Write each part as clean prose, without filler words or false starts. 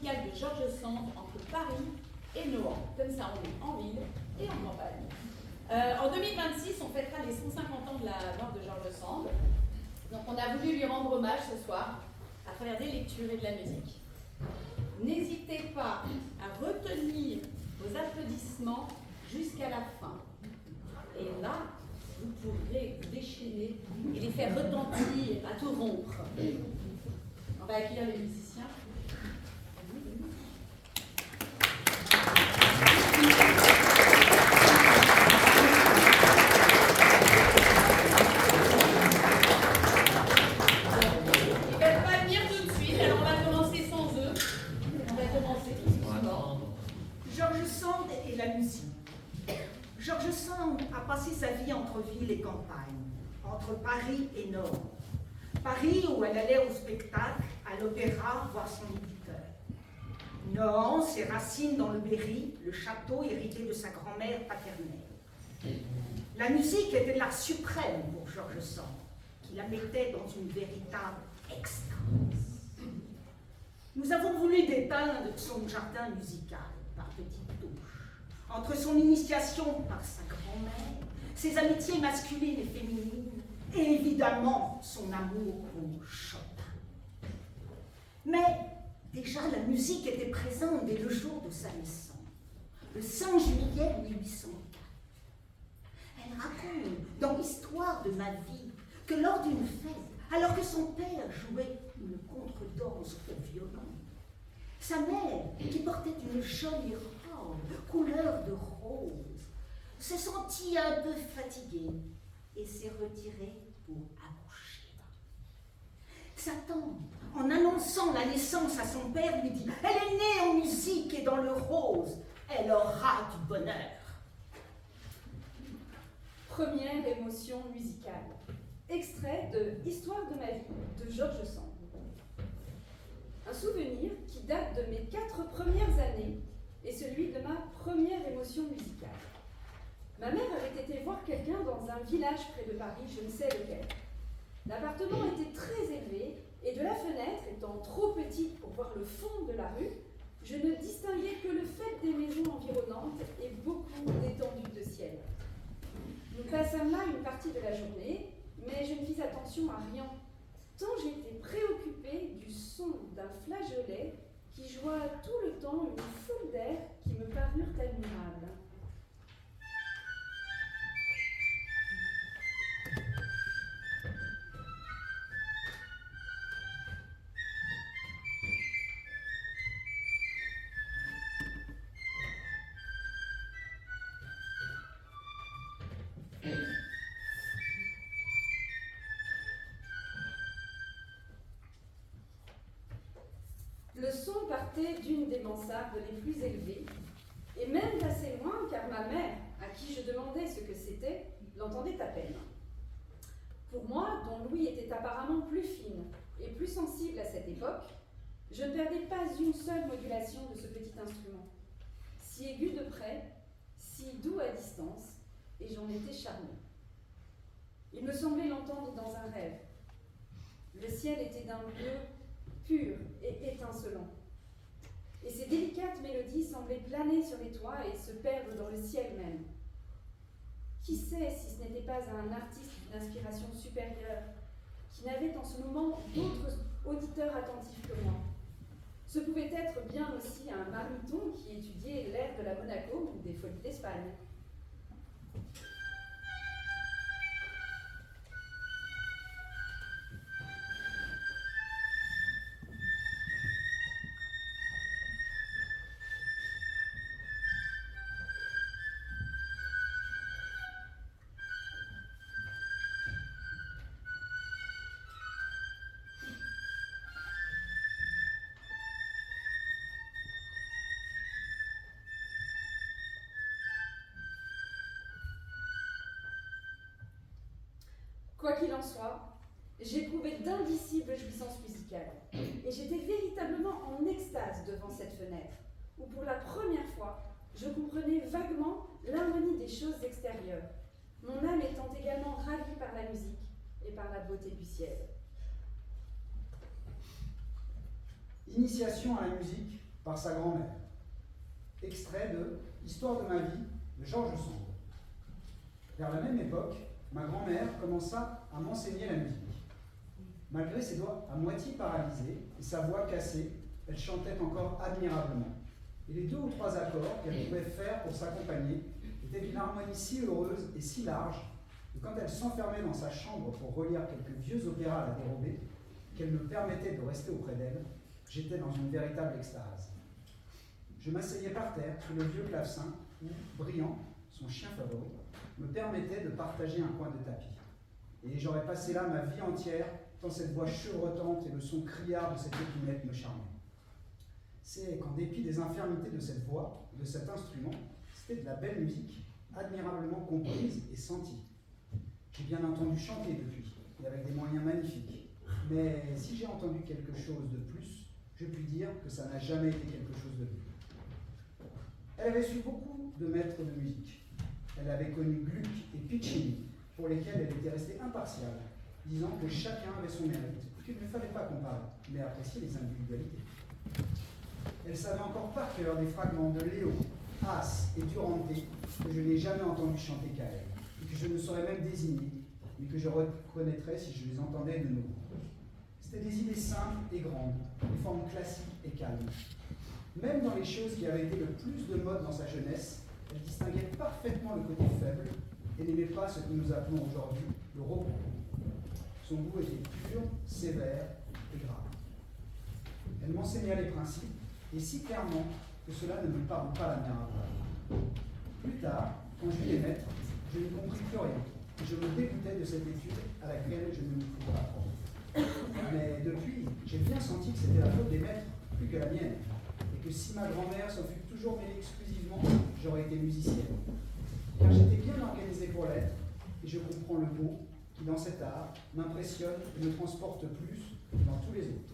musicale de George Sand entre Paris et Nohant. Comme ça, on est en ville et en campagne. En 2026, on fêtera les 150 ans de la mort de George Sand. Donc on a voulu lui rendre hommage ce soir à travers des lectures et de la musique. N'hésitez pas à retenir vos applaudissements jusqu'à la fin. Et là, vous pourrez vous déchaîner et les faire retentir à tout rompre. On va accueillir les musiciens. George Sand a passé sa vie entre ville et campagne, entre Paris et Nord. Paris, où elle allait au spectacle, à l'opéra, voir son éditeur. Nohant, ses racines dans le Berry, le château hérité de sa grand-mère paternelle. La musique était l'art suprême pour George Sand, qui la mettait dans une véritable extase. Nous avons voulu dépeindre son jardin musical par petites touches. Entre son initiation par sa grand-mère, ses amitiés masculines et féminines, et évidemment son amour pour Chopin. Mais déjà la musique était présente dès le jour de sa naissance, le 5 juillet 1804. Elle raconte dans l'histoire de ma vie que lors d'une fête, alors que son père jouait une contredanse au violon, sa mère, qui portait une jolie robe couleur de rose, se sentit un peu fatiguée et s'est retirée pour accoucher. Sa tante, en annonçant la naissance à son père, lui dit « Elle est née en musique et dans le rose, elle aura du bonheur. » Première émotion musicale. Extrait de Histoire de ma vie de George Sand. Un souvenir qui date de mes 4 premières années et celui de ma première émotion musicale. Ma mère avait été voir quelqu'un dans un village près de Paris, je ne sais lequel. L'appartement était très élevé et de la fenêtre, étant trop petite pour voir le fond de la rue, je ne distinguais que le fait des maisons environnantes et beaucoup d'étendues de ciel. Nous passâmes là une partie de la journée, mais je ne fis attention à rien, tant j'étais préoccupée du son d'un flageolet qui joua tout le temps une foule d'airs qui me parurent admirables. Le son partait d'une des mansardes les plus élevées, et même d'assez loin, car ma mère, à qui je demandais ce que c'était, l'entendait à peine. Pour moi, dont l'ouïe était apparemment plus fine et plus sensible à cette époque, je ne perdais pas une seule modulation de ce petit instrument, si aigu de près, si doux à distance, et j'en étais charmée. Il me semblait l'entendre dans un rêve. Le ciel était d'un bleu pur et étincelant. Et ces délicates mélodies semblaient planer sur les toits et se perdre dans le ciel même. Qui sait si ce n'était pas un artiste d'inspiration supérieure, qui n'avait en ce moment d'autres auditeurs attentifs que moi. Ce pouvait être bien aussi un baryton qui étudiait l'air de la Monaco ou des Folies d'Espagne. Quoi qu'il en soit, j'éprouvais d'indicibles jouissances musicales et j'étais véritablement en extase devant cette fenêtre où pour la première fois je comprenais vaguement l'harmonie des choses extérieures, mon âme étant également ravie par la musique et par la beauté du ciel. Initiation à la musique par sa grand-mère. Extrait de Histoire de ma vie de Georges Sand. Vers la même époque, ma grand-mère commença à m'enseigner la musique. Malgré ses doigts à moitié paralysés et sa voix cassée, elle chantait encore admirablement. Et les 2 ou 3 accords qu'elle pouvait faire pour s'accompagner étaient d'une harmonie si heureuse et si large que quand elle s'enfermait dans sa chambre pour relire quelques vieux opéras à la dérobée, qu'elle me permettait de rester auprès d'elle, j'étais dans une véritable extase. Je m'asseyais par terre sous le vieux clavecin où, Brillant, son chien favori, me permettait de partager un coin de tapis. Et j'aurais passé là ma vie entière, tant cette voix chevrotante et le son criard de cette épinette me charmaient. C'est qu'en dépit des infirmités de cette voix, de cet instrument, c'était de la belle musique, admirablement comprise et sentie. J'ai bien entendu chanter depuis, et avec des moyens magnifiques. Mais si j'ai entendu quelque chose de plus, je puis dire que ça n'a jamais été quelque chose de plus. Elle avait su beaucoup de maîtres de musique. Elle avait connu Gluck et Piccini, pour lesquels elle était restée impartiale, disant que chacun avait son mérite, qu'il ne fallait pas comparer, mais apprécier les individualités. Elle savait encore par cœur des fragments de Léo, Haas et Durante que je n'ai jamais entendu chanter qu'à elle, et que je ne saurais même désigner, mais que je reconnaîtrais si je les entendais de nouveau. C'était des idées simples et grandes, des formes classiques et calmes. Même dans les choses qui avaient été le plus de mode dans sa jeunesse, elle distinguait parfaitement le côté faible et n'aimait pas ce que nous appelons aujourd'hui le repos. Son goût était pur, sévère et grave. Elle m'enseigna les principes, et si clairement que cela ne me parle pas la mienne. Plus tard, quand je vis les maîtres, je ne compris plus rien, et je me dégoûtais de cette étude à laquelle je ne me pouvais apprendre. Mais depuis, j'ai bien senti que c'était la faute des maîtres, plus que la mienne, et que si ma grand-mère s'en fût toujours mêlée exclusivement, j'aurais été musicienne. Car j'étais bien organisé pour l'être, et je comprends le beau qui, dans cet art, m'impressionne et me transporte plus que dans tous les autres.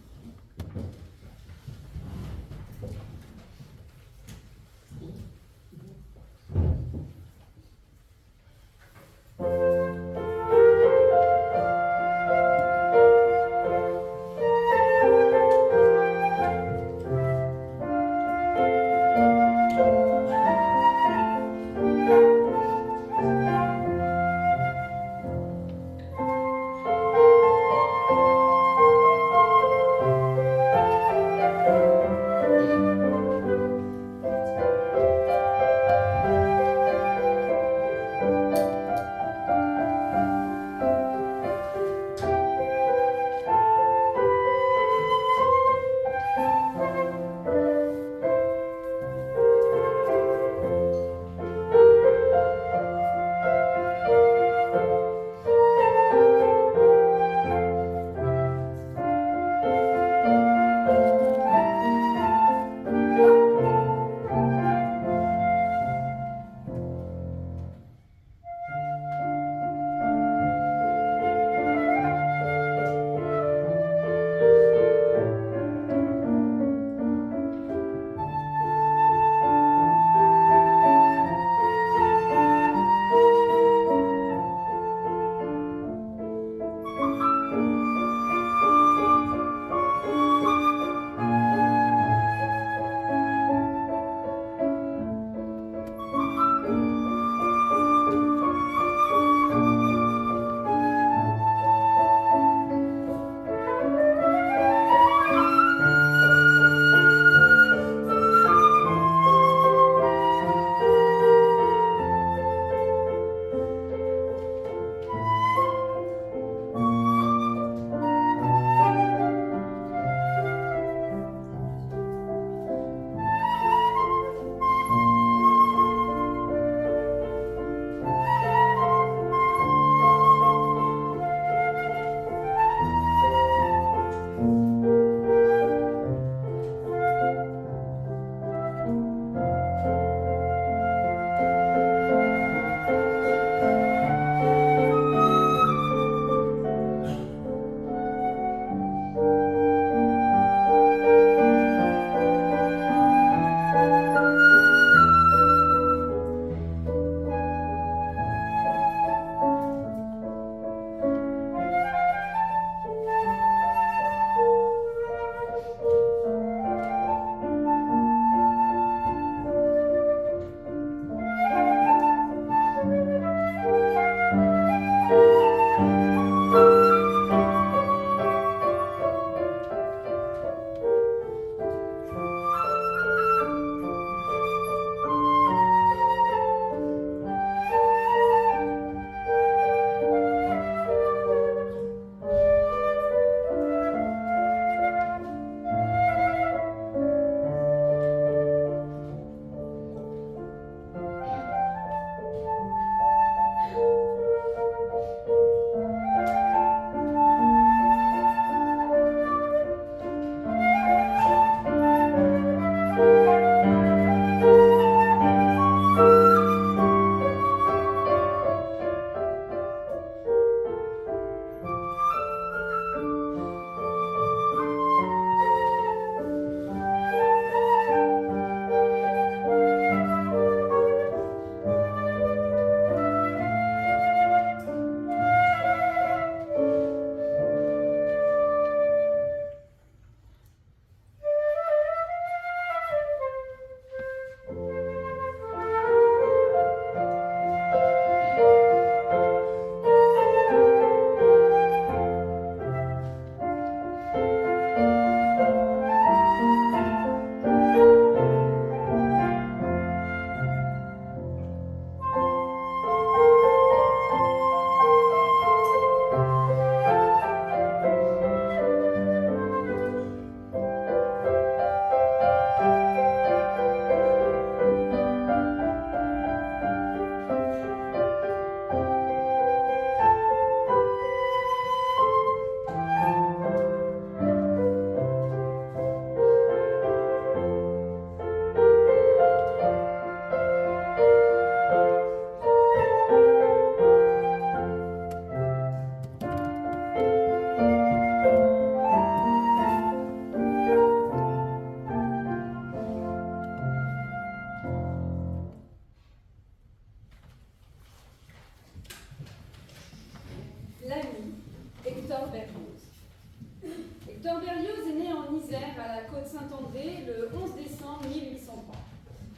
André le 11 décembre 1803.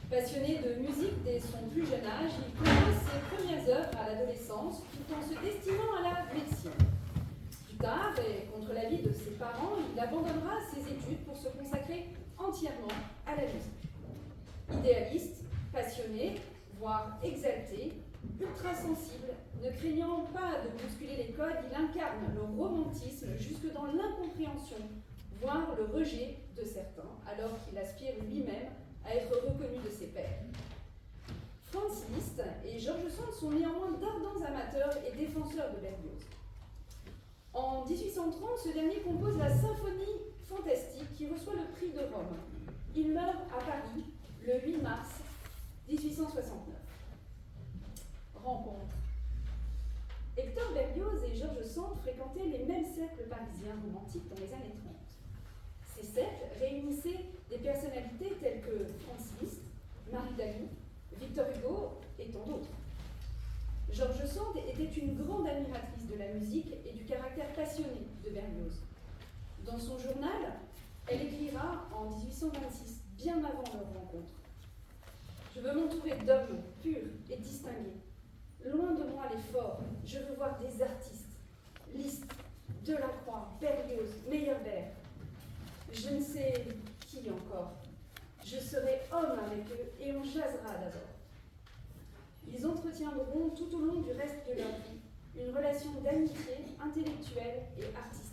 Passionné de musique dès son plus jeune âge, il commence ses premières œuvres à l'adolescence tout en se destinant à la médecine. Plus tard, et contre l'avis de ses parents, il abandonnera ses études pour se consacrer entièrement à la musique. Idéaliste, passionné, voire exalté, ultra sensible, ne craignant pas de bousculer les codes, il incarne le romantisme jusque dans l'incompréhension, voire le rejet de certains, alors qu'il aspire lui-même à être reconnu de ses pairs. Franz Liszt et George Sand sont néanmoins d'ardents amateurs et défenseurs de Berlioz. En 1830, ce dernier compose la symphonie fantastique qui reçoit le prix de Rome. Il meurt à Paris le 8 mars 1869. Rencontre. Hector Berlioz et George Sand fréquentaient les mêmes cercles parisiens romantiques dans les années 30. Ces cercles réunissaient des personnalités telles que Franz Liszt, Marie Daly, Victor Hugo et tant d'autres. George Sand était une grande admiratrice de la musique et du caractère passionné de Berlioz. Dans son journal, elle écrira en 1826, bien avant leur rencontre: « Je veux m'entourer d'hommes purs et distingués. Loin de moi les forts, je veux voir des artistes. Liszt, Delacroix, Berlioz, Meyerbeer. Je ne sais qui encore. Je serai homme avec eux et on jasera d'abord. » Ils entretiendront tout au long du reste de leur vie une relation d'amitié intellectuelle et artistique.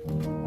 Tu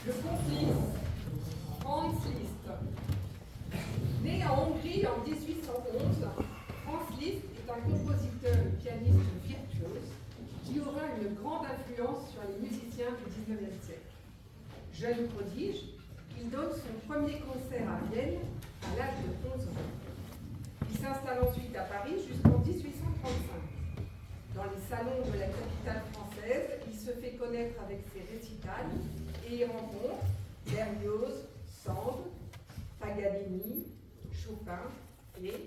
Le complice, Franz Liszt. Né en Hongrie en 1811, Franz Liszt est un compositeur et pianiste virtuose qui aura une grande influence sur les musiciens du XIXe siècle. Jeune prodige, il donne son premier concert à Vienne à l'âge de 11 ans. Il s'installe ensuite à Paris jusqu'en 1835. Dans les salons de la capitale française, il se fait connaître avec ses récitals et y rencontre Berlioz, Sand, Paganini, Chopin et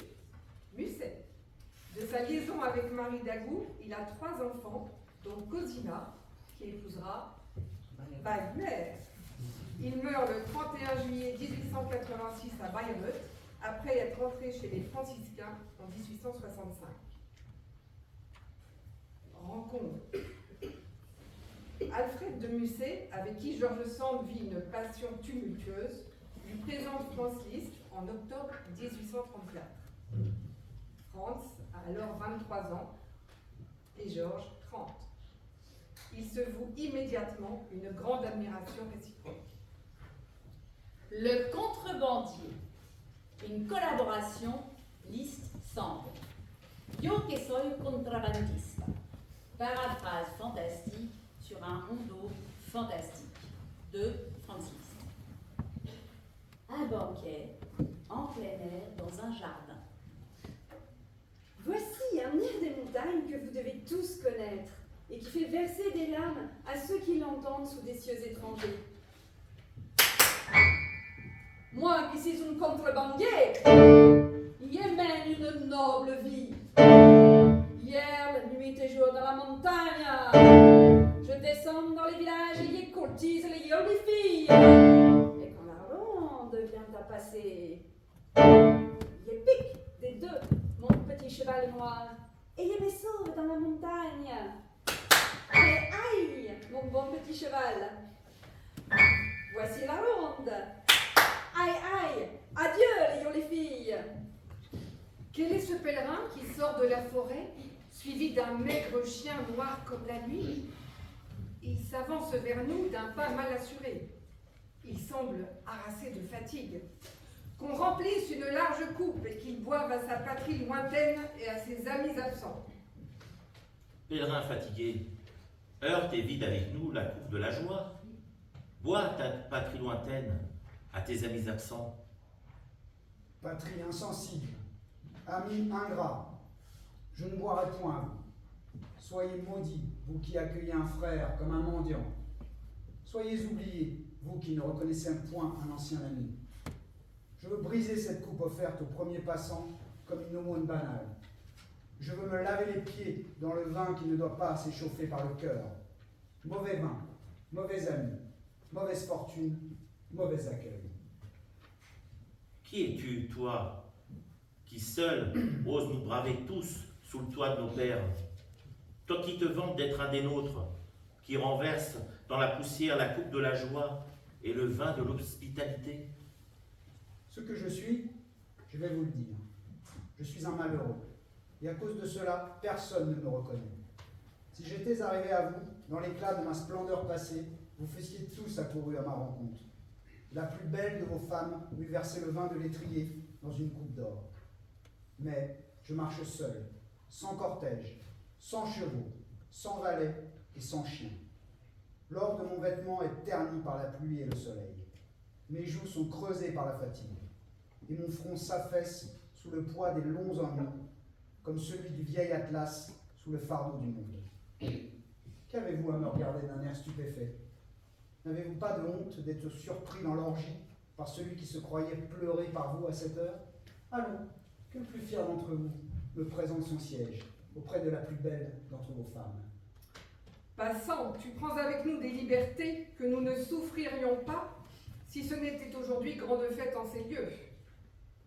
Musset. De sa liaison avec Marie Dagout, il a 3 enfants, dont Cosima, qui épousera Wagner. Il meurt le 31 juillet 1886 à Bayreuth, après être entré chez les franciscains en 1865. Rencontre. Alfred de Musset, avec qui George Sand vit une passion tumultueuse, lui présente Franz Liszt en octobre 1834. Franz a alors 23 ans et Georges 30. Ils se vouent immédiatement une grande admiration réciproque. Le contrebandier, une collaboration Liszt-Sand. Yo que soy contrabandista. Paraphrase fantastique sur un rondeau fantastique de Franz Liszt. Un banquet en plein air dans un jardin. Voici un air des montagnes que vous devez tous connaître et qui fait verser des larmes à ceux qui l'entendent sous des cieux étrangers. Moi qui suis un contrebandier, y mène une noble vie. Hier, la nuit et jour dans la montagne, je descends dans les villages et y courtise les jolies filles. Et quand la ronde vient à passer, y pique des deux mon petit cheval noir et y me sauve dans la montagne. Et aïe, mon bon petit cheval. Voici la ronde. Aïe, aïe, adieu les jolies filles. Quel est ce pèlerin qui sort de la forêt, suivi d'un maigre chien noir comme la nuit? Il s'avance vers nous d'un pas mal assuré. Il sent semble harassé de fatigue, qu'on remplisse une large coupe et qu'il boive à sa patrie lointaine et à ses amis absents. Pèlerin fatigué, heurte et vide avec nous la coupe de la joie. Bois à ta patrie lointaine, à tes amis absents. Patrie insensible, amis ingrats, je ne boirai point à vous. Soyez maudits, vous qui accueillez un frère comme un mendiant. Soyez oubliés, vous qui ne reconnaissez point un ancien ami. Je veux briser cette coupe offerte au premier passant comme une aumône banale. Je veux me laver les pieds dans le vin qui ne doit pas s'échauffer par le cœur. Mauvais vin, mauvais ami, mauvaise fortune, mauvais accueil. Qui es-tu, toi, qui seul ose nous braver tous sous le toit de nos pères? Toi qui te vantes d'être un des nôtres, qui renverse dans la poussière la coupe de la joie et le vin de l'hospitalité? Ce que je suis, je vais vous le dire. Je suis un malheureux, et à cause de cela, personne ne me reconnaît. Si j'étais arrivé à vous, dans l'éclat de ma splendeur passée, vous fussiez tous accourus à ma rencontre. La plus belle de vos femmes lui versait le vin de l'étrier dans une coupe d'or. Mais je marche seul, sans cortège, sans chevaux, sans valet et sans chien. L'or de mon vêtement est terni par la pluie et le soleil. Mes joues sont creusées par la fatigue, et mon front s'affaisse sous le poids des longs ennuis, comme celui du vieil Atlas sous le fardeau du monde. Qu'avez-vous à me regarder d'un air stupéfait? N'avez-vous pas de honte d'être surpris dans l'orgie par celui qui se croyait pleurer par vous à cette heure? Allons, que le plus fier d'entre vous me présente son siège auprès de la plus belle d'entre vos femmes. Passant, tu prends avec nous des libertés que nous ne souffririons pas si ce n'était aujourd'hui grande fête en ces lieux.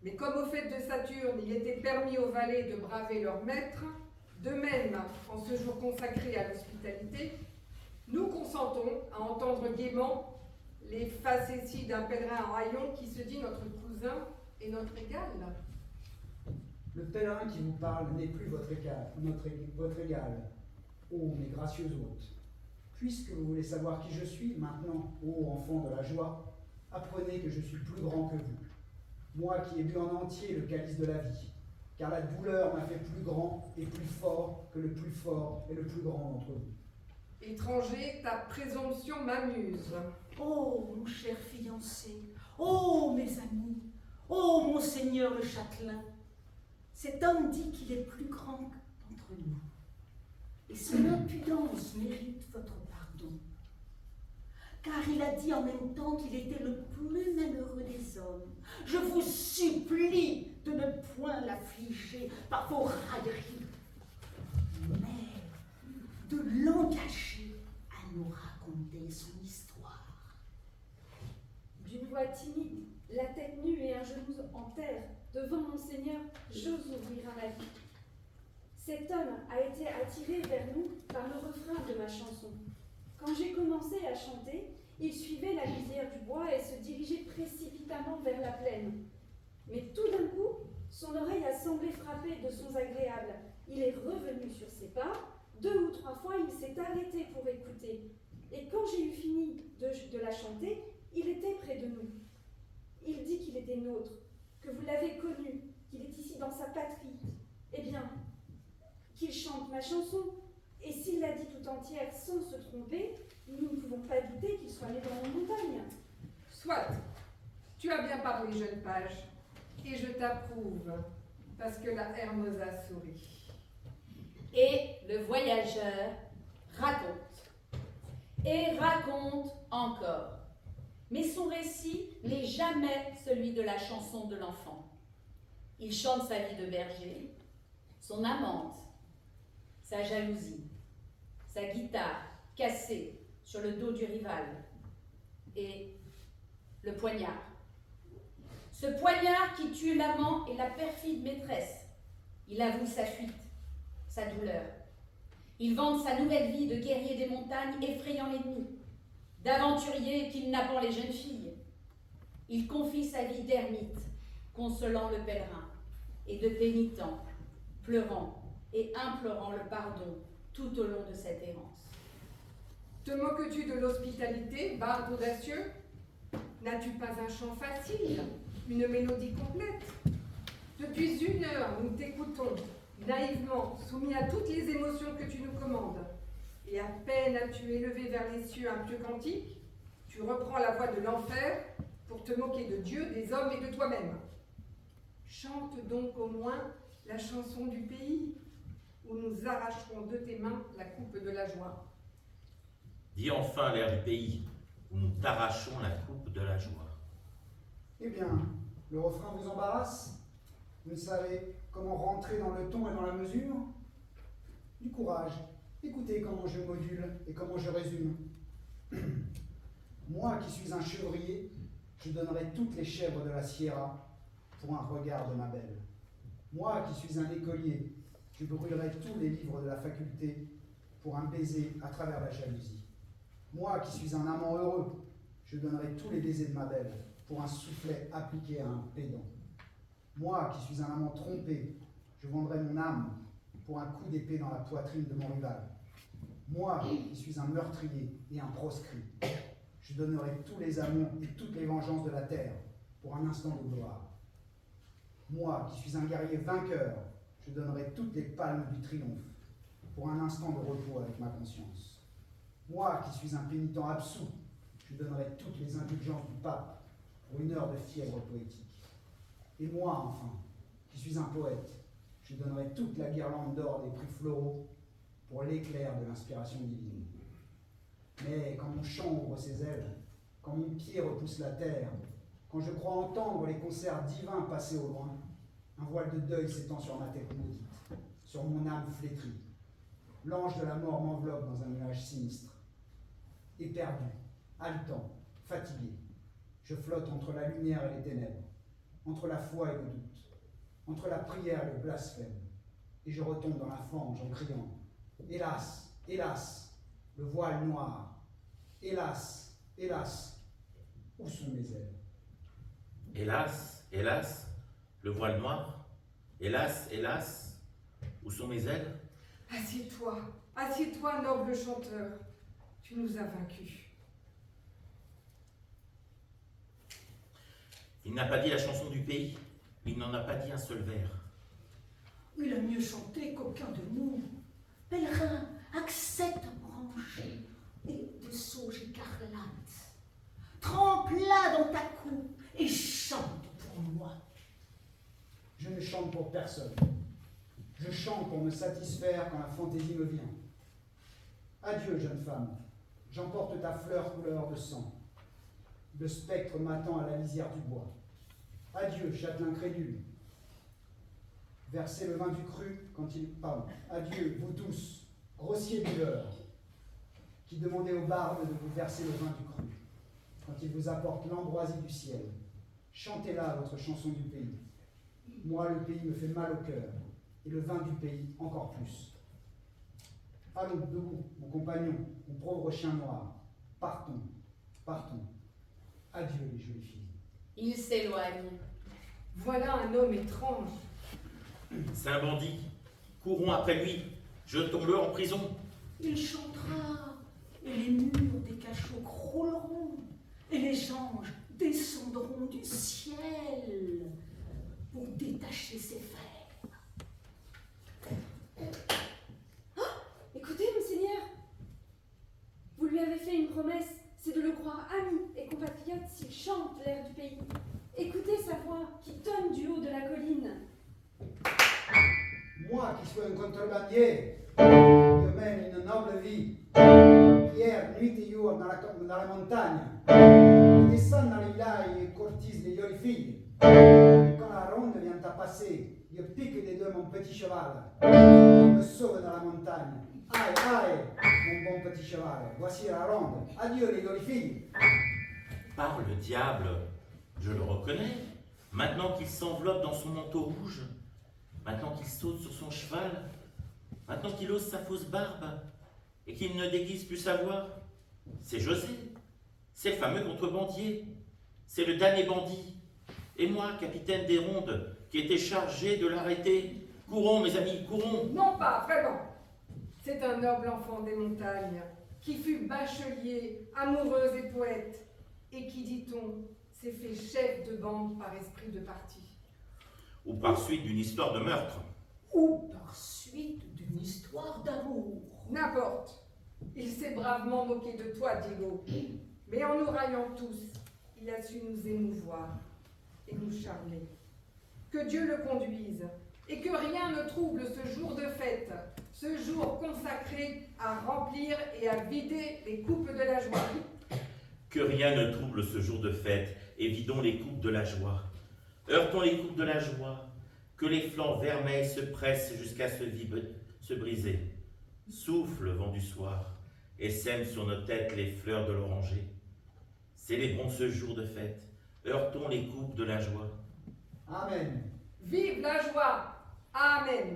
Mais comme aux fêtes de Saturne, il était permis aux valets de braver leur maître, de même, en ce jour consacré à l'hospitalité, nous consentons à entendre gaiement les facéties d'un pèlerin en rayon qui se dit notre cousin et notre égal. Le pèlerin qui vous parle n'est plus votre égal, ô mes gracieux hôtes. Puisque vous voulez savoir qui je suis, maintenant, ô enfants de la joie, apprenez que je suis plus grand que vous. Moi qui ai bu en entier le calice de la vie, car la douleur m'a fait plus grand et plus fort que le plus fort et le plus grand d'entre vous. Étranger, ta présomption m'amuse. Oh, mon cher fiancé, oh, mes amis, oh, monseigneur le châtelain, cet homme dit qu'il est plus grand d'entre nous. Et son impudence mérite votre pardon. Car il a dit en même temps qu'il était le plus malheureux des hommes. Je vous supplie de ne point l'affliger par vos railleries, mais de l'engager à nous raconter son histoire. D'une voix timide, la tête nue et un genou en terre, devant mon Seigneur, j'ose ouvrir un avis. Cet homme a été attiré vers nous par le refrain de ma chanson. Quand j'ai commencé à chanter, il suivait la lisière du bois et se dirigeait précipitamment vers la plaine. Mais tout d'un coup, son oreille a semblé frapper de sons agréables. Il est revenu sur ses pas. 2 ou 3 fois, il s'est arrêté pour écouter. Et quand j'ai eu fini de la chanter, il était près de nous. Il dit qu'il était nôtre, que vous l'avez connu, qu'il est ici dans sa patrie. Eh bien, qu'il chante ma chanson. Et s'il l'a dit tout entière sans se tromper, nous ne pouvons pas douter qu'il soit né dans nos montagnes. Soit, tu as bien parlé, jeune page, et je t'approuve, parce que la Hermosa sourit. Et le voyageur raconte. Et raconte encore. Mais son récit n'est jamais celui de la chanson de l'enfant. Il chante sa vie de berger, son amante, sa jalousie, sa guitare cassée sur le dos du rival et le poignard. Ce poignard qui tue l'amant et la perfide maîtresse. Il avoue sa fuite, sa douleur. Il vante sa nouvelle vie de guerrier des montagnes effrayant l'ennemi, d'aventurier kidnappant les jeunes filles. Il confie sa vie d'ermite, consolant le pèlerin, et de pénitent, pleurant et implorant le pardon tout au long de cette errance. Te moques-tu de l'hospitalité, barde audacieux? N'as-tu pas un chant facile, une mélodie complète? Depuis 1 heure, nous t'écoutons, naïvement, soumis à toutes les émotions que tu nous commandes. Et à peine as-tu élevé vers les cieux un pieux cantique, tu reprends la voix de l'enfer pour te moquer de Dieu, des hommes et de toi-même. Chante donc au moins la chanson du pays, où nous arracherons de tes mains la coupe de la joie. Dis enfin l'air du pays, où nous t'arrachons la coupe de la joie. Eh bien, le refrain vous embarrasse? Vous ne savez comment rentrer dans le ton et dans la mesure? Du courage, écoutez comment je module et comment je résume. Moi qui suis un chevrier, je donnerai toutes les chèvres de la Sierra pour un regard de ma belle. Moi qui suis un écolier, je brûlerai tous les livres de la faculté pour un baiser à travers la jalousie. Moi qui suis un amant heureux, je donnerai tous les baisers de ma belle pour un soufflet appliqué à un pédant. Moi qui suis un amant trompé, je vendrai mon âme pour un coup d'épée dans la poitrine de mon rival. Moi qui suis un meurtrier et un proscrit, je donnerai tous les amours et toutes les vengeances de la terre pour un instant de gloire. Moi qui suis un guerrier vainqueur, je donnerai toutes les palmes du triomphe pour un instant de repos avec ma conscience. Moi qui suis un pénitent absous, je donnerai toutes les indulgences du pape pour 1 heure de fièvre poétique. Et moi, enfin, qui suis un poète, je donnerai toute la guirlande d'or des prix floraux pour l'éclair de l'inspiration divine. Mais quand mon chant ouvre ses ailes, quand mon pied repousse la terre, quand je crois entendre les concerts divins passer au loin, un voile de deuil s'étend sur ma tête maudite, sur mon âme flétrie. L'ange de la mort m'enveloppe dans un nuage sinistre. Éperdu, haletant, fatigué, je flotte entre la lumière et les ténèbres, entre la foi et le doute, entre la prière et le blasphème, et je retombe dans la fange en criant « Hélas, hélas, le voile noir, hélas, hélas, où sont mes ailes ?» Hélas, hélas, le voile noir, hélas, hélas, où sont mes ailes? Assieds-toi, noble chanteur, tu nous as vaincus. Il n'a pas dit la chanson du pays, il n'en a pas dit un seul vers. Il a mieux chanté qu'aucun de nous. Pèlerin, accepte branche et de sauge écarlate. Trempe-la dans ta coupe et chante pour moi. Je ne chante pour personne. Je chante pour me satisfaire quand la fantaisie me vient. Adieu, jeune femme, j'emporte ta fleur couleur de sang. Le spectre m'attend à la lisière du bois. Adieu, châtelain crédule. Versez le vin du cru quand il... Pardon. Adieu, vous tous, grossiers buveurs, qui demandez aux barbes de vous verser le vin du cru, quand il vous apporte l'ambroisie du ciel. Chantez-la votre chanson du pays. Moi, le pays me fait mal au cœur, et le vin du pays encore plus. Allons, debout, mon compagnon, mon pauvre chien noir. Partons, partons. Adieu, les jolies filles. Il s'éloigne. Voilà un homme étrange. C'est un bandit. Courons après lui. Jetons-le en prison. Il chantera, et les murs des cachots crouleront, et les anges descendront du ciel pour détacher ses fers. Oh, écoutez, monseigneur, vous lui avez fait une promesse, c'est de le croire ami et compatriote s'il chante l'air du pays. Écoutez sa voix qui tonne du haut de la colline. Moi qui suis un contrebandier, je mène une noble vie. Hier, nuit et jour dans la montagne, je descends dans les villages et courtise les jolies filles. Et quand la ronde vient à passer, je pique des deux mon petit cheval. Il me sauve dans la montagne. Aïe, aïe, mon bon petit cheval, voici la ronde. Adieu les jolies filles. Par le diable, je le reconnais. Maintenant qu'il s'enveloppe dans son manteau rouge, maintenant qu'il saute sur son cheval, maintenant qu'il ose sa fausse barbe et qu'il ne déguise plus sa voix, c'est José, c'est le fameux contrebandier, c'est le damné bandit. Et moi, capitaine des rondes, qui était chargé de l'arrêter. Courons, mes amis, courons. Non pas, vraiment. C'est un noble enfant des montagnes, qui fut bachelier, amoureuse et poète, et qui, dit-on, s'est fait chef de bande par esprit de parti. Ou par suite d'une histoire de meurtre. Ou par suite d'une histoire d'amour. N'importe. Il s'est bravement moqué de toi, Diego. Mais en nous raillant tous, il a su nous émouvoir et nous charmer. Que Dieu le conduise et que rien ne trouble ce jour de fête, ce jour consacré à remplir et à vider les coupes de la joie. Que rien ne trouble ce jour de fête et vidons les coupes de la joie. Heurtons les coupes de la joie, que les flancs vermeils se pressent jusqu'à se briser. Souffle le vent du soir et sème sur nos têtes les fleurs de l'oranger. Célébrons ce jour de fête, heurtons les coupes de la joie. Amen. Vive la joie! Amen.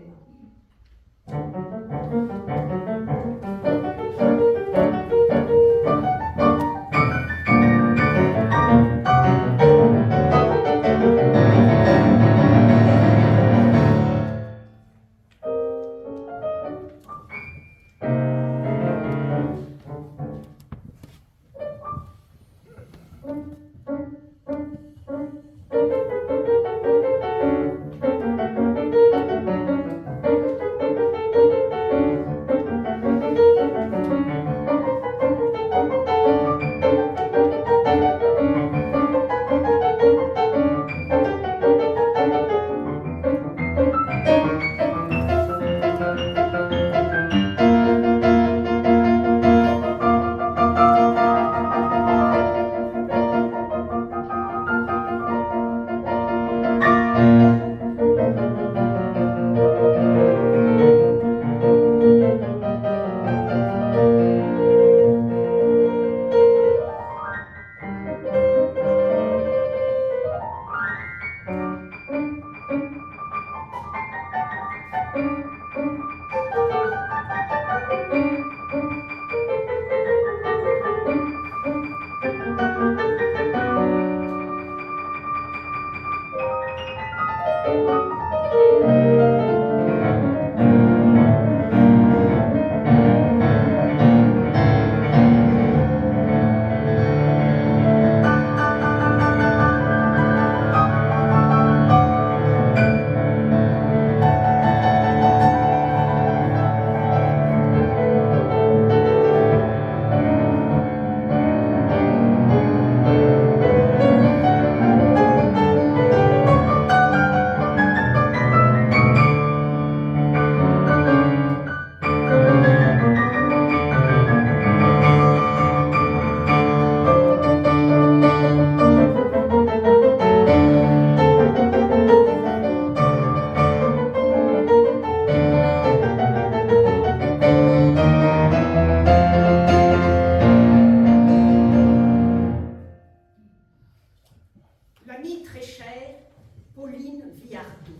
L'amie très chère, Pauline Viardot.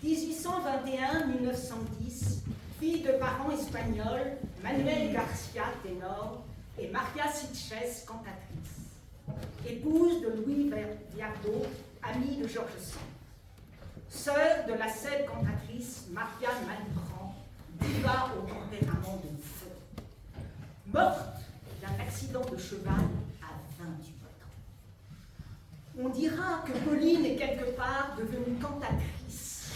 1821-1910, fille de parents espagnols, Manuel Garcia, ténor, et Maria Sitges, cantatrice. Épouse de Louis Viardot, amie de Georges Sand. Sœur de la célèbre cantatrice Marianne Malibran, diva au tempérament de feu. Morte d'un accident de cheval à 28 ans. On dira que Pauline est quelque part devenue cantatrice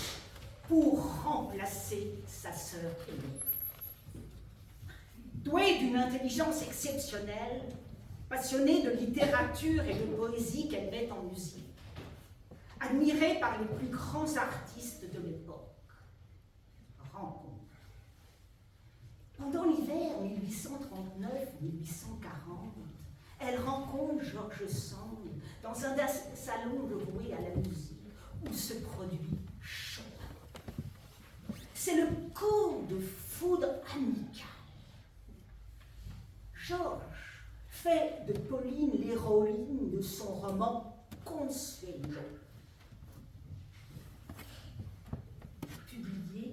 pour remplacer sa sœur aînée. Douée d'une intelligence exceptionnelle, passionnée de littérature et de poésie qu'elle met en musique, admirée par les plus grands artistes de l'époque. Rencontre. Pendant l'hiver 1839-1840, elle rencontre Georges Sand dans un salon voué à la musique où se produit Chopin. C'est le coup de foudre amical. Georges fait de Pauline l'héroïne de son roman Consuelo, publié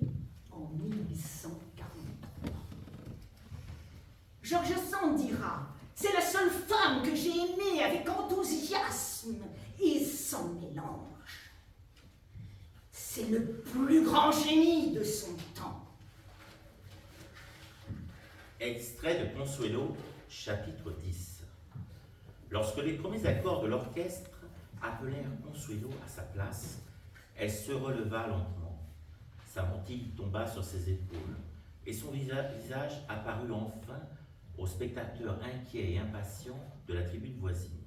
en 1843. Georges Sand dira: c'est la seule femme que j'ai aimée avec enthousiasme et sans mélange. C'est le plus grand génie de son temps. Extrait de Consuelo, chapitre 10. Lorsque les premiers accords de l'orchestre appelèrent Consuelo à sa place, elle se releva lentement. Sa mantille tomba sur ses épaules et son visage apparut enfin aux spectateurs inquiets et impatients de la tribune voisine.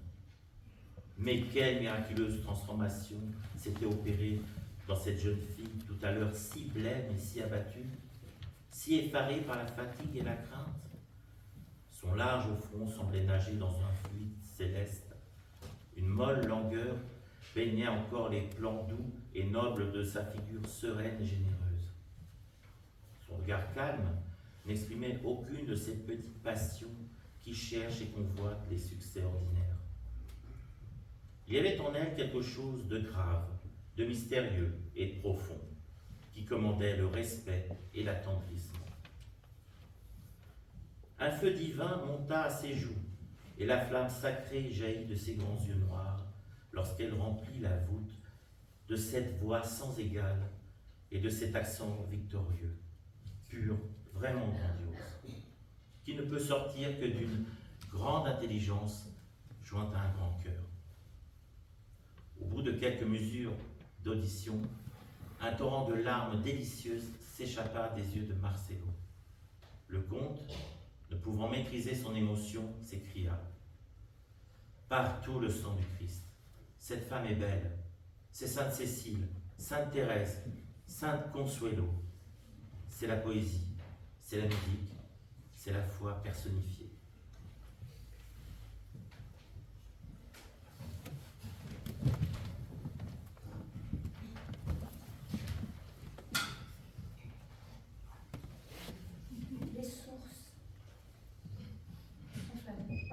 Mais quelle miraculeuse transformation s'était opérée dans cette jeune fille, tout à l'heure si blême et si abattue, si effarée par la fatigue et la crainte. Son large front semblait nager dans un fluide céleste. Une molle langueur baignait encore les plans doux et nobles de sa figure sereine et généreuse. Son regard calme n'exprimait aucune de ces petites passions qui cherchent et convoitent les succès ordinaires. Il y avait en elle quelque chose de grave, de mystérieux et de profond, qui commandait le respect et l'attendrissement. Un feu divin monta à ses joues, et la flamme sacrée jaillit de ses grands yeux noirs lorsqu'elle remplit la voûte de cette voix sans égale et de cet accent victorieux, pur, vraiment grandiose, qui ne peut sortir que d'une grande intelligence jointe à un grand cœur. Au bout de quelques mesures d'audition, un torrent de larmes délicieuses s'échappa des yeux de Marcelo. Le comte, ne pouvant maîtriser son émotion, s'écria « Partout le sang du Christ, cette femme est belle, c'est Sainte Cécile, Sainte Thérèse, Sainte Consuelo. C'est la poésie, c'est la musique, c'est la foi personnifiée. » Les sources sont fanées.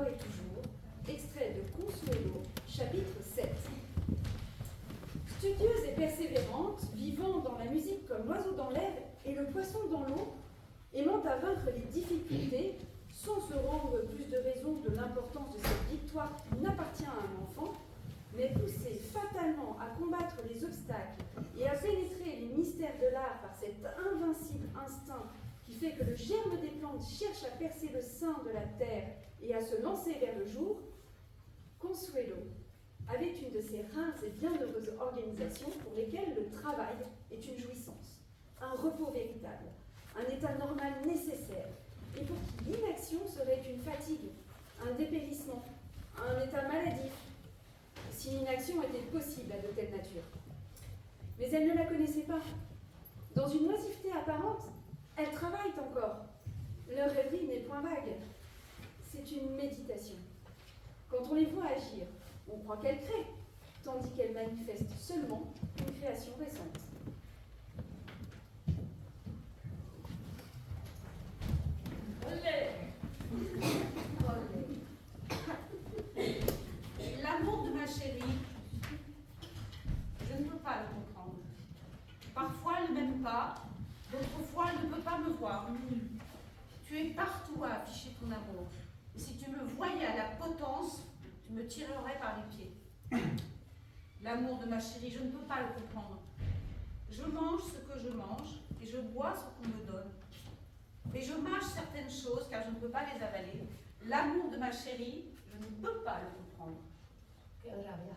encore et toujours, extrait de Consuelo, chapitre 7. Studieuse et persévérante, vivant dans la musique comme l'oiseau dans l'herbe et le poisson dans l'eau, aimant à vaincre les difficultés, sans se rendre plus de raison de l'importance de cette victoire qui n'appartient à un enfant, mais poussée fatalement à combattre les obstacles et à pénétrer les mystères de l'art par cet invincible instinct qui fait que le germe des plantes cherche à percer le sein de la terre et à se lancer vers le jour, Consuelo avait une de ces rares et bienheureuses organisations pour lesquelles le travail est une jouissance, un repos véritable, un état normal nécessaire, et pour qui l'inaction serait une fatigue, un dépérissement, un état maladif, si l'inaction était possible à de telles natures. Mais elle ne la connaissait pas. Dans une oisiveté apparente, elle travaille encore. Leur rêverie n'est point vague. C'est une méditation. Quand on les voit agir, on croit qu'elles créent, tandis qu'elles manifestent seulement une création récente. L'amour de ma chérie, je ne peux pas le comprendre. Parfois, elle ne m'aime pas, d'autres fois, elle ne peut pas me voir. Tu es partout à afficher ton amour. Et si tu me voyais à la potence, tu me tirerais par les pieds. L'amour de ma chérie, je ne peux pas le comprendre. Je mange ce que je mange et je bois ce qu'on me donne. Mais je mâche certaines choses car je ne peux pas les avaler. L'amour de ma chérie, je ne peux pas le comprendre. Que rabia.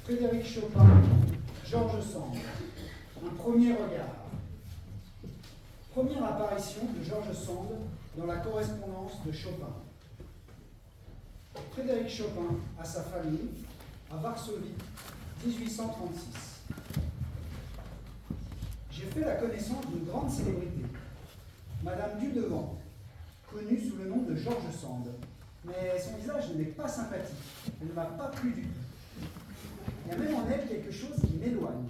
Frédéric Chopin, George Sand, un premier regard. Première apparition de George Sand dans la correspondance de Chopin. Frédéric Chopin a sa famille à Varsovie, 1836. J'ai fait la connaissance d'une grande célébrité, Madame Dudevant, connue sous le nom de George Sand. Mais son visage n'est pas sympathique, elle ne m'a pas plu du tout. Il y a même en elle quelque chose qui m'éloigne.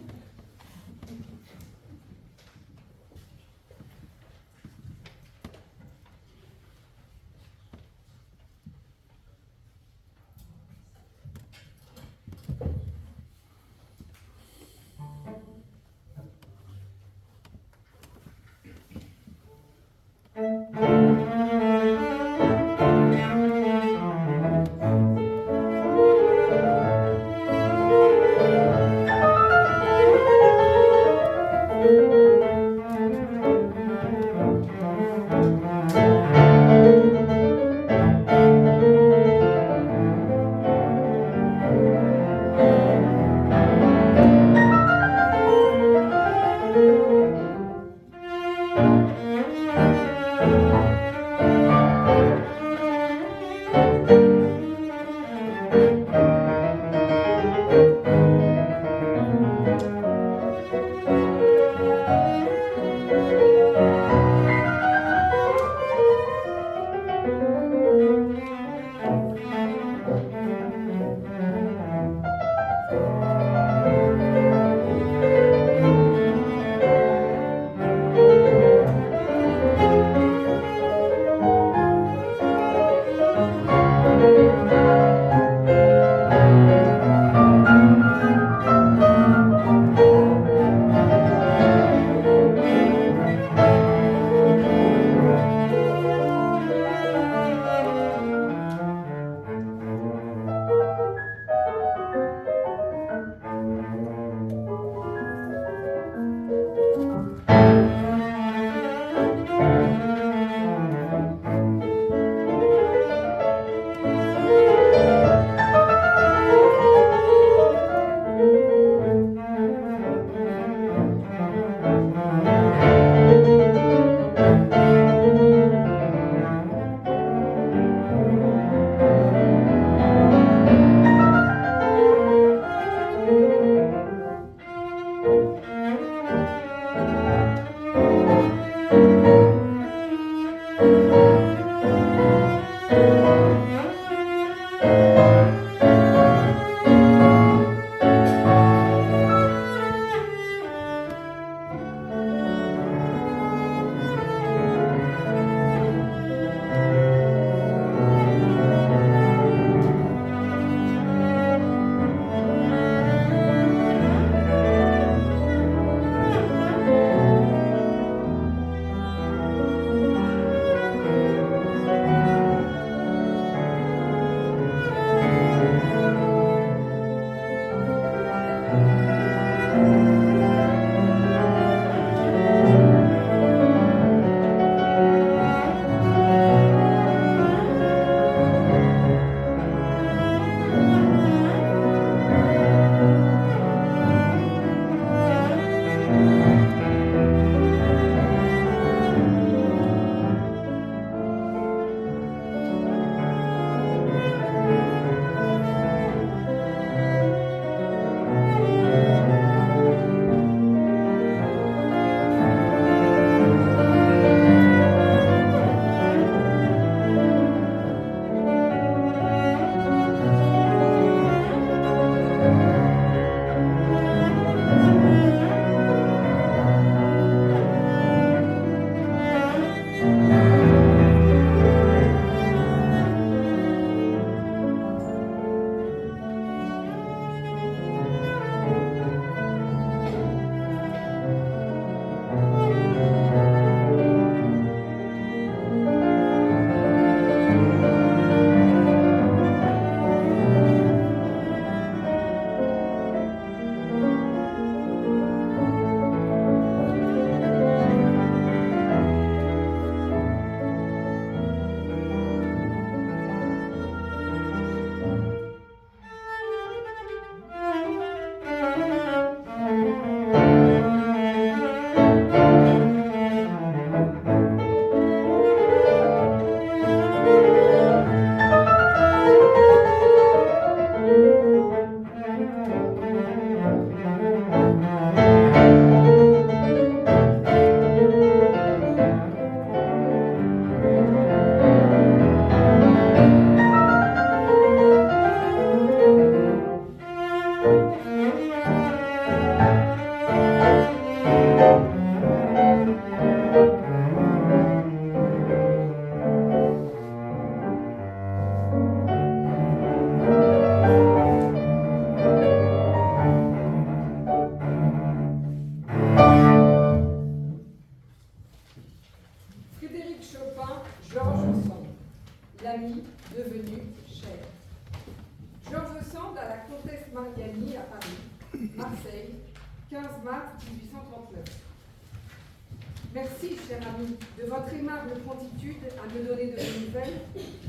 Merci, cher ami, de votre aimable promptitude à me donner de vos nouvelles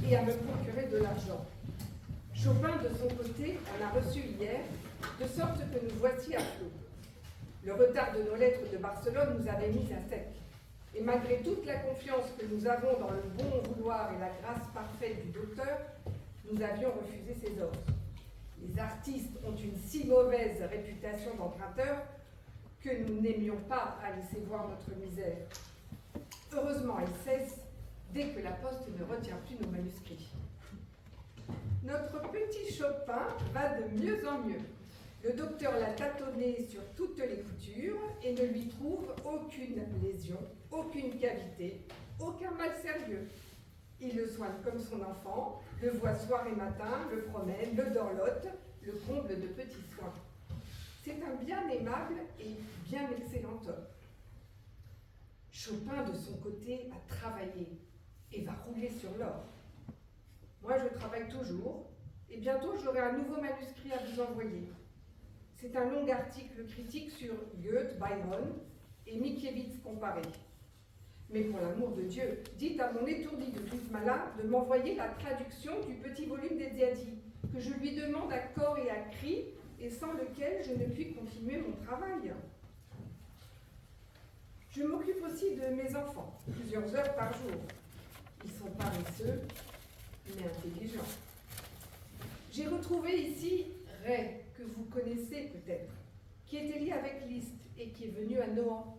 et à me procurer de l'argent. Chopin, de son côté, en a reçu hier, de sorte que nous voici à flot. Le retard de nos lettres de Barcelone nous avait mis à sec. Et malgré toute la confiance que nous avons dans le bon vouloir et la grâce parfaite du docteur, nous avions refusé ses offres. Les artistes ont une si mauvaise réputation d'emprunteurs que nous n'aimions pas à laisser voir notre misère. Heureusement, elle cesse dès que la poste ne retient plus nos manuscrits. Notre petit Chopin va de mieux en mieux. Le docteur l'a tâtonné sur toutes les coutures et ne lui trouve aucune lésion, aucune cavité, aucun mal sérieux. Il le soigne comme son enfant, le voit soir et matin, le promène, le dorlote, le comble de petits soins. C'est un bien aimable et bien excellent homme. Chopin, de son côté, a travaillé et va rouler sur l'or. Moi, je travaille toujours et bientôt j'aurai un nouveau manuscrit à vous envoyer. C'est un long article critique sur Goethe, Byron et Mickiewicz comparés. Mais pour l'amour de Dieu, dites à mon étourdi de Grismala de m'envoyer la traduction du petit volume des Ziadi, que je lui demande à corps et à cri, et sans lequel je ne puis continuer mon travail. Je m'occupe aussi de mes enfants, plusieurs heures par jour. Ils sont paresseux, mais intelligents. J'ai retrouvé ici Ray, que vous connaissez peut-être, qui était lié avec Liszt et qui est venu à Nohant.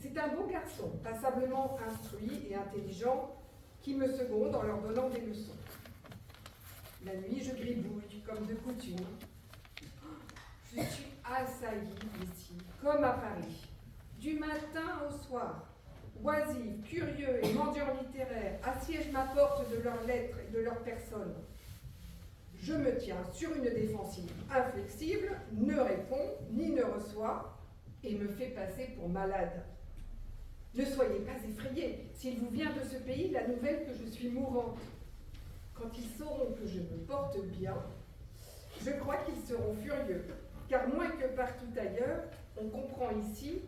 C'est un bon garçon, passablement instruit et intelligent, qui me seconde en leur donnant des leçons. La nuit, je gribouille, comme de coutume. Je suis assaillie ici, comme à Paris, du matin au soir. Oisifs, curieux et mendiants littéraires assiègent ma porte de leurs lettres et de leurs personnes. Je me tiens sur une défensive inflexible, ne réponds ni ne reçois, et me fais passer pour malade. Ne soyez pas effrayés, s'il vous vient de ce pays la nouvelle que je suis mourante. Quand ils sauront que je me porte bien, je crois qu'ils seront furieux, car moins que partout ailleurs, on comprend ici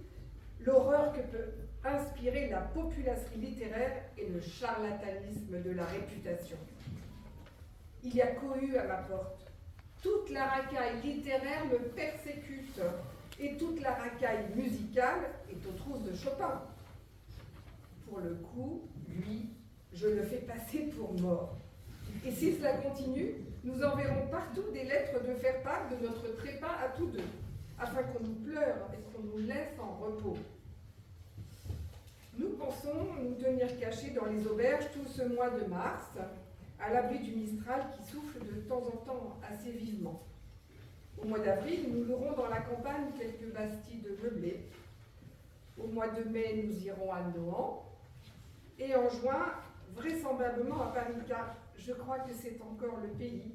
l'horreur que peut inspirer la populasserie littéraire et le charlatanisme de la réputation. Il y a cohue à ma porte. Toute la racaille littéraire me persécute, et toute la racaille musicale est aux trousses de Chopin. Pour le coup, lui, je le fais passer pour mort. Et si cela continue, nous enverrons partout des lettres de faire part de notre trépas à tous deux, afin qu'on nous pleure et qu'on nous laisse en repos. Nous pensons nous tenir cachés dans les auberges tout ce mois de mars, à l'abri du Mistral qui souffle de temps en temps assez vivement. Au mois d'avril, nous louerons dans la campagne quelques bastilles de meublés. Au mois de mai, nous irons à Nohant. Et en juin, vraisemblablement à Paris, car je crois que c'est encore le pays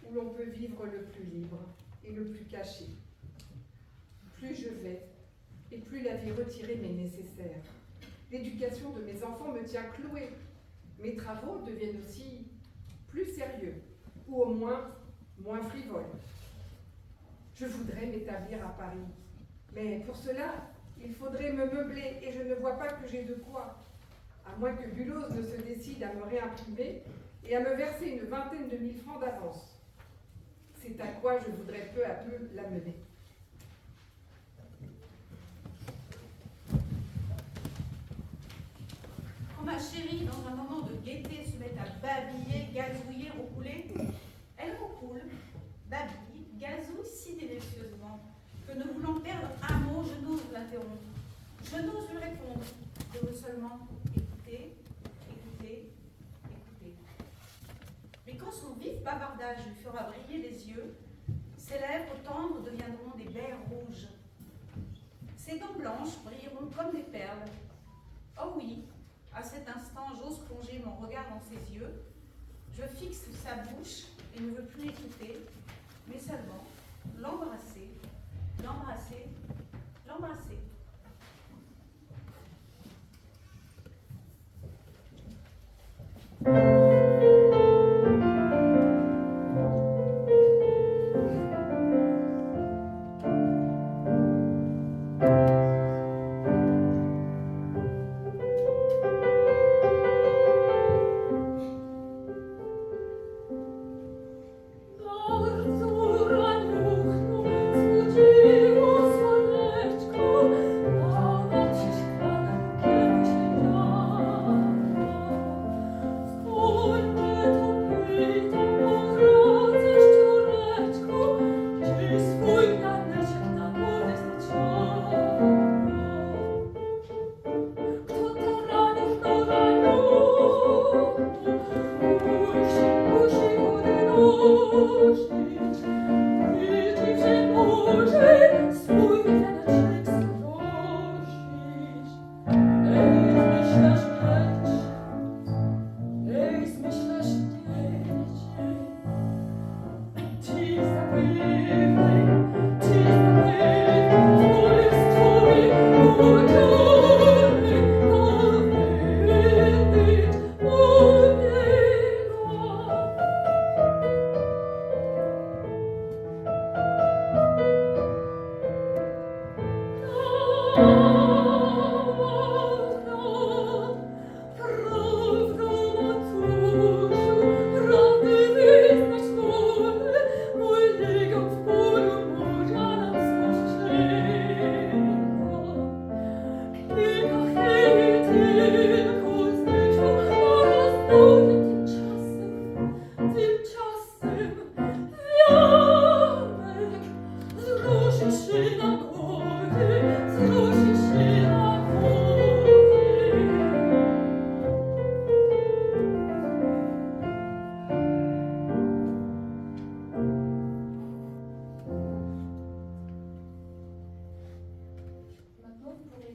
où l'on peut vivre le plus libre et le plus caché. Plus je vais, et plus la vie retirée m'est nécessaire. L'éducation de mes enfants me tient clouée. Mes travaux deviennent aussi plus sérieux, ou au moins moins frivoles. Je voudrais m'établir à Paris, mais pour cela, il faudrait me meubler, et je ne vois pas que j'ai de quoi, à moins que Bulose ne se décide à me réimprimer et à me verser une 20aine de 1000 francs d'avance. C'est à quoi je voudrais peu à peu l'amener. Quand ma chérie, dans un moment de gaieté, se met à babiller, gazouiller, roucouler, elle roucoule, babille, gazouille si délicieusement que ne voulant perdre un mot, je n'ose l'interrompre. Je n'ose lui répondre. Je veux seulement écouter, écouter, écouter. Mais quand son vif bavardage lui fera briller les yeux, ses lèvres tendres deviendront des baies rouges. Ses dents blanches brilleront comme des perles. Oh oui, à cet instant, j'ose plonger mon regard dans ses yeux. Je fixe sa bouche et ne veux plus écouter, mais seulement l'embrasser, l'embrasser, l'embrasser.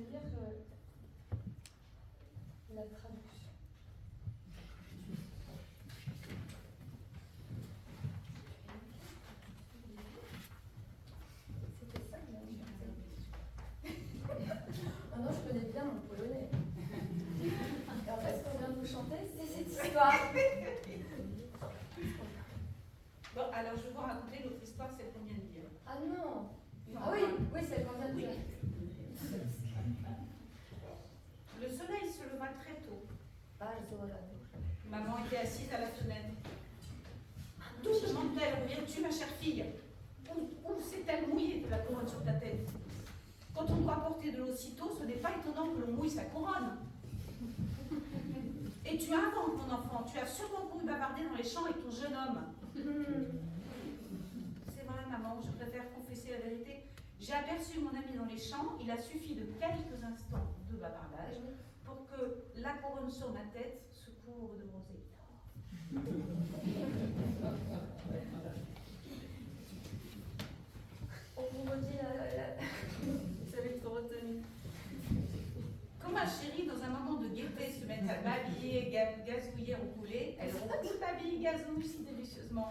lire la traduction. C'était ça, non? Ah non, je connais bien mon polonais. Et en fait, ce qu'on vient de vous chanter, c'est cette histoire. Bon, alors je vais vous raconter l'autre histoire, c'est qu'on vient de dire. Ah non. Ah oui, oui, c'est qu'on vient de dire. Le soleil se leva très tôt. Ah, je sais, voilà. Maman était assise à la fenêtre. D'où demande-t-elle? Où viens-tu, ma chère fille? Où s'est-elle mouillée de la couronne sur ta tête? Quand on doit porter de l'eau si tôt, ce n'est pas étonnant que l'on mouille sa couronne. Et tu inventes, mon enfant, tu as sûrement couru bavarder dans les champs avec ton jeune homme. C'est vrai, maman, je préfère confesser la vérité. J'ai aperçu mon ami dans les champs, il a suffi de quelques instants de bavardage pour que la couronne sur ma tête se couvre de rosée. On vous redit vous savez trop retenu. Quand ma chérie, dans un moment de gaieté, se met à babiller, gazouiller, rouler, elle roule, babille, gazouille si délicieusement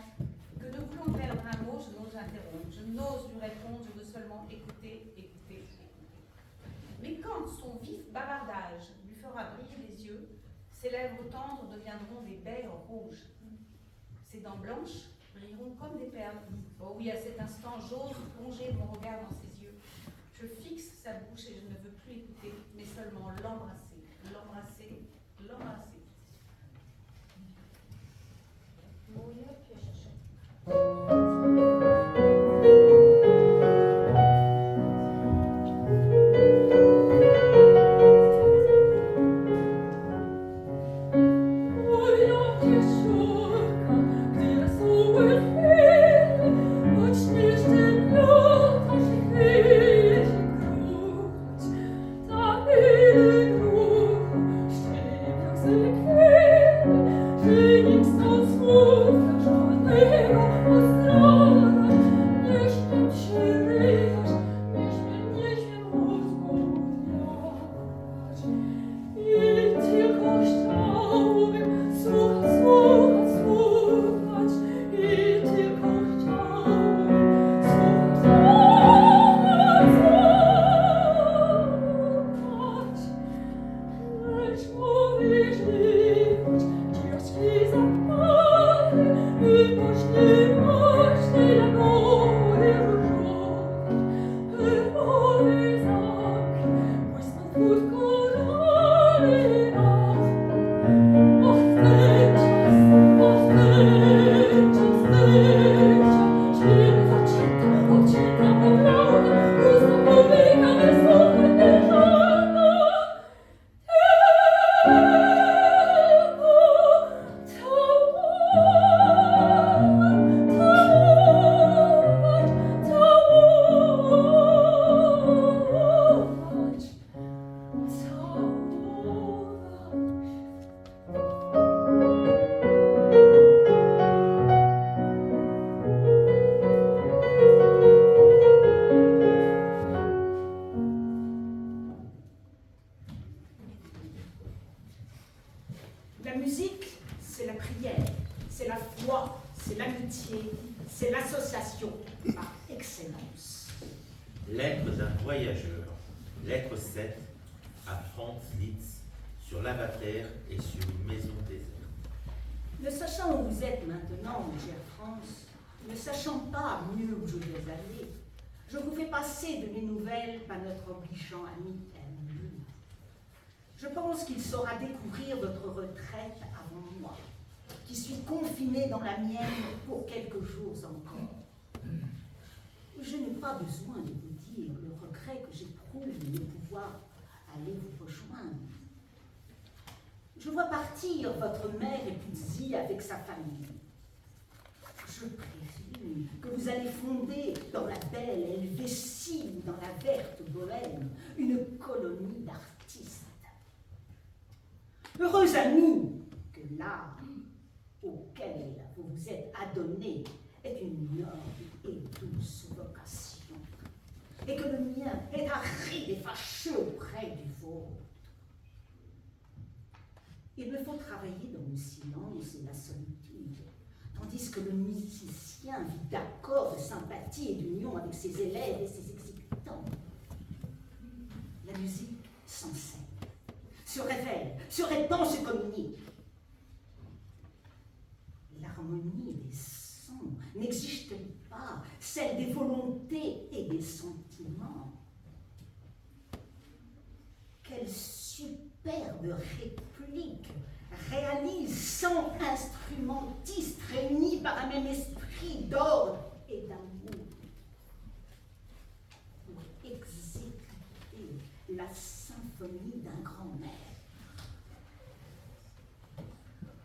que ne voulant perdre un mot, je n'ose interrompre, je n'ose lui répondre, je veux seulement écouter, écouter, écouter. Mais quand son vif bavardage lui fera briller les yeux, ses lèvres tendres deviendront des baies rouges. Ses dents blanches brilleront comme des perles. Oh oui, à cet instant, j'ose plonger mon regard dans ses yeux. Je fixe sa bouche et je ne veux plus écouter, mais seulement l'embrasser, l'embrasser, l'embrasser. Mourir, puis chercher. La musique, c'est la prière, c'est la foi, c'est l'amitié, c'est l'association par excellence. Lettre d'un voyageur, lettre 7 à Franz Liszt, sur l'Avater et sur une maison déserte. Ne sachant où vous êtes maintenant, mon cher France, ne sachant pas mieux où je vais aller, je vous fais passer de mes nouvelles par notre obligeant ami M. Je pense qu'il saura découvrir votre retraite avant moi, qui suis confinée dans la mienne pour quelques jours encore. Je n'ai pas besoin de vous dire le regret que j'éprouve de ne pouvoir aller vous rejoindre. Je vois partir votre mère épousée avec sa famille. Je présume que vous allez fonder dans la belle Helvétie, dans la verte Bohème, une colonie d'artistes. Heureux amis, que l'art auquel vous vous êtes adonné est une noble et douce vocation. et que le mien est aride et fâcheux auprès du vôtre. Il me faut travailler dans le silence et la solitude, tandis que le musicien vit d'accords, de sympathie et d'union avec ses élèves et ses exécutants. La musique s'enseigne, se révèle, se répand, se communique. L'harmonie des sons n'exige-t-elle pas celle des volontés et des sentiments? Quelle superbe réplique réalise 100 instrumentistes réunis par un même esprit d'ordre et d'amour pour exécuter la symphonie d'un grand maître.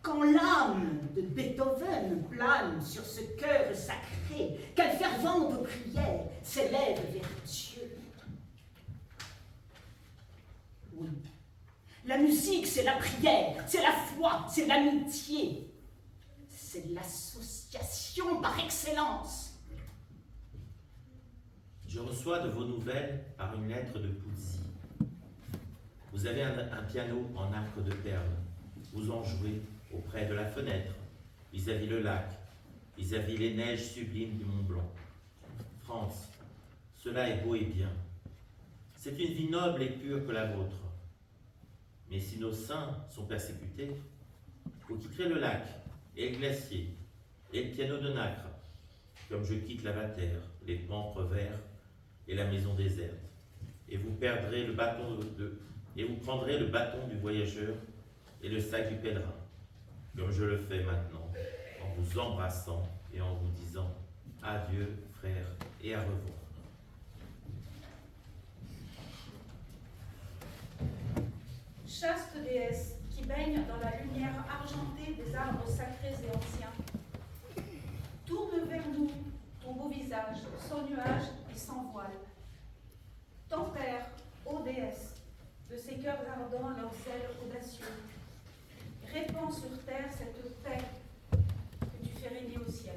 Quand l'âme de Beethoven plane sur ce cœur sacré, quelle fervente prière s'élève vers Dieu. Oui, la musique, c'est la prière, c'est la foi, c'est l'amitié, c'est l'association par excellence. Je reçois de vos nouvelles par une lettre de Puzzi. Vous avez un piano en arc de perles. Vous en jouez auprès de la fenêtre, vis-à-vis le lac, vis-à-vis les neiges sublimes du Mont Blanc. France, cela est beau et bien. C'est une vie noble et pure que la vôtre. Mais si nos saints sont persécutés, vous quitterez le lac et le glacier et le piano de nacre, comme je quitte la terre, les pampres verts et la maison déserte. Et vous perdrez le bâton et vous prendrez le bâton du voyageur et le sac du pèlerin, comme je le fais maintenant, en vous embrassant et en vous disant adieu, frère, et à revoir. Chaste déesse qui baigne dans la lumière argentée des arbres sacrés et anciens, tourne vers nous ton beau visage, sans nuage et sans voile. Tempère, ô déesse, de ces cœurs ardents leurs ailes audacieux. Répands sur terre cette paix que tu fais régner au ciel.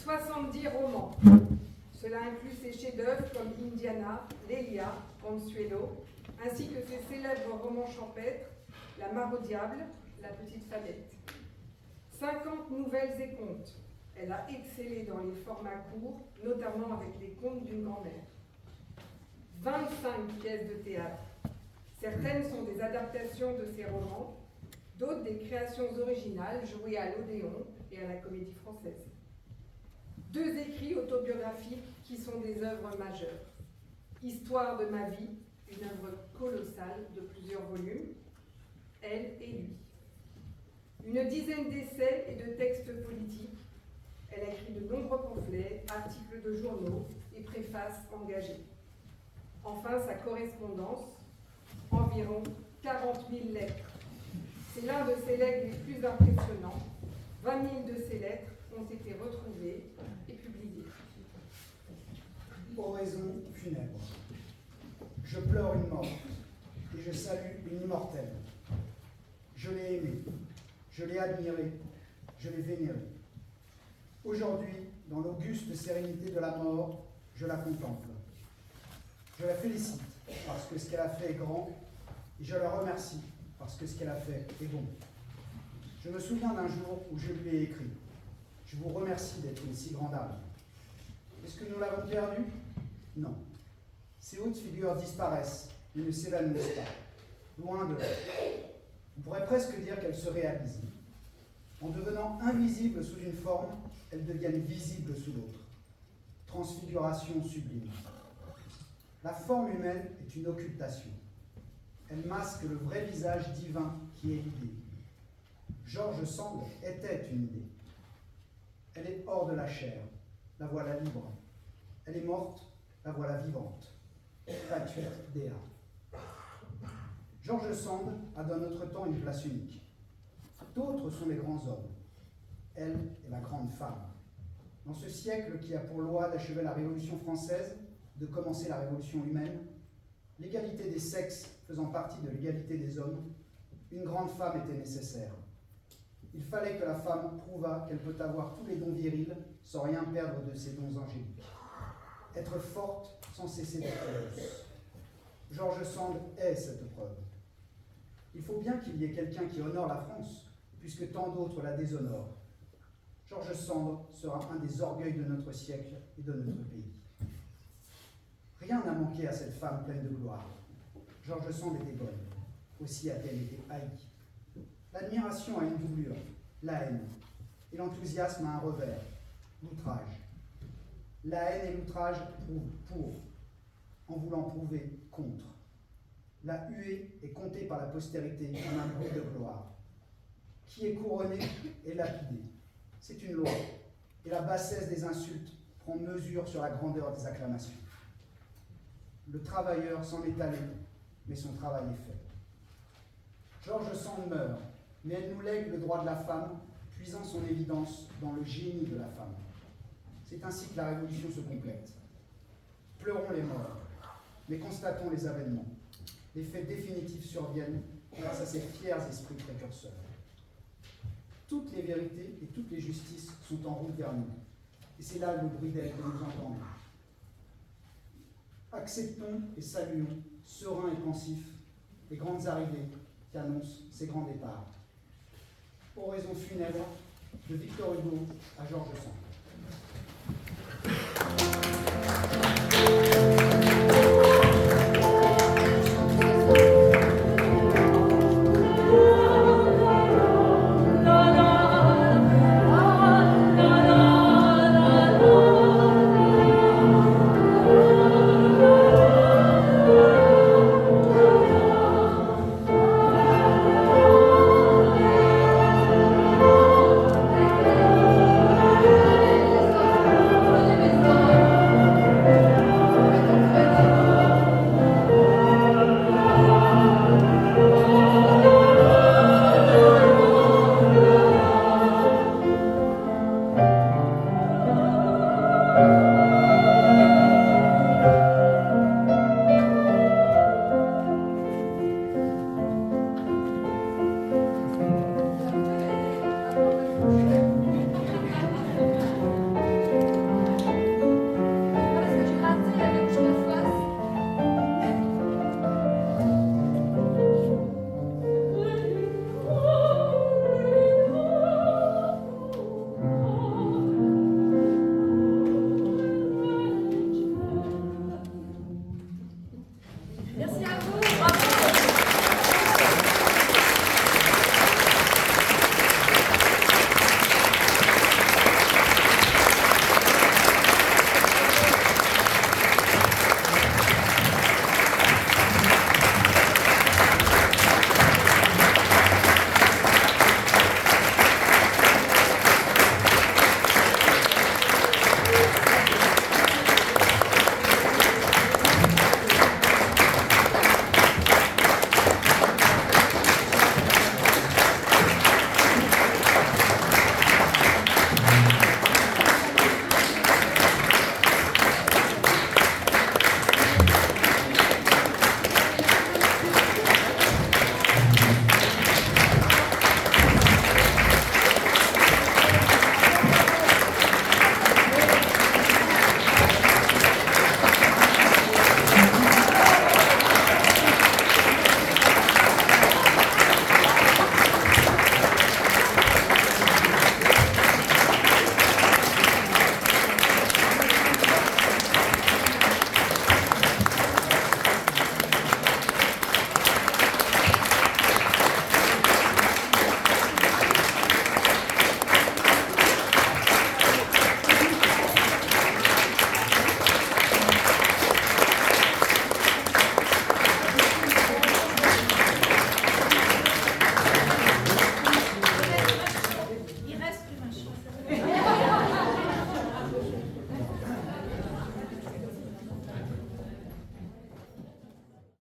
70 romans. Cela inclut ses chefs-d'œuvre comme Indiana, Lélia, Consuelo, ainsi que ses célèbres romans champêtres, La Mare au diable, La Petite Fadette. 50 nouvelles et contes. Elle a excellé dans les formats courts, notamment avec les contes d'une grand-mère. 25 pièces de théâtre. Certaines sont des adaptations de ses romans, d'autres des créations originales jouées à l'Odéon et à la Comédie Française. 2 écrits autobiographiques qui sont des œuvres majeures. Histoire de ma vie, une œuvre colossale de plusieurs volumes, Elle et lui. Une dizaine d'essais et de textes politiques. Elle a écrit de nombreux pamphlets, articles de journaux et préfaces engagées. Enfin, sa correspondance, environ 40 000 lettres. C'est l'un de ses legs les plus impressionnants. 20 000 de ces lettres ont été retrouvées et publiées. Oraison funèbre. Je pleure une morte et je salue une immortelle. Je l'ai aimée, je l'ai admirée, je l'ai vénérée. Aujourd'hui, dans l'auguste sérénité de la mort, je la contemple. Je la félicite parce que ce qu'elle a fait est grand et je la remercie parce que ce qu'elle a fait est bon. Je me souviens d'un jour où je lui ai écrit. Je vous remercie d'être une si grande âme. Est-ce que nous l'avons perdu? Non. Ces hautes figures disparaissent, mais ne s'évanouissent pas. Loin de là. On pourrait presque dire qu'elles se réalisent. En devenant invisibles sous une forme, elles deviennent visibles sous l'autre. Transfiguration sublime. La forme humaine est une occultation. Elle masque le vrai visage divin qui est l'idée. George Sand était une idée. Elle est hors de la chair, la voilà libre. Elle est morte, la voilà vivante. Fatuer Dea. George Sand a dans notre temps une place unique. D'autres sont les grands hommes. Elle est la grande femme. Dans ce siècle qui a pour loi d'achever la Révolution française, de commencer la Révolution humaine, l'égalité des sexes faisant partie de l'égalité des hommes, une grande femme était nécessaire. Il fallait que la femme prouvât qu'elle peut avoir tous les dons virils sans rien perdre de ses dons angéliques. Être forte sans cesser d'être douce. George Sand est cette preuve. Il faut bien qu'il y ait quelqu'un qui honore la France, puisque tant d'autres la déshonorent. George Sand sera un des orgueils de notre siècle et de notre pays. Rien n'a manqué à cette femme pleine de gloire. George Sand était bonne, aussi a-t-elle été haïe. L'admiration a une doublure, la haine, et l'enthousiasme a un revers, l'outrage. La haine et l'outrage prouvent pour, en voulant prouver contre. La huée est comptée par la postérité comme un bruit de gloire. Qui est couronné est lapidé. C'est une loi, et la bassesse des insultes prend mesure sur la grandeur des acclamations. Le travailleur s'en est allé, mais son travail est fait. George Sand meurt, mais elle nous lègue le droit de la femme, puisant son évidence dans le génie de la femme. C'est ainsi que la Révolution se complète. Pleurons les morts, mais constatons les avènements. Les faits définitifs surviennent grâce à ces fiers esprits précurseurs. Toutes les vérités et toutes les justices sont en route vers nous. Et c'est là le bruit d'elles que nous entendons. Acceptons et saluons, sereins et pensifs, les grandes arrivées qui annoncent ces grands départs. Oraison funèbre de Victor Hugo à George Sand.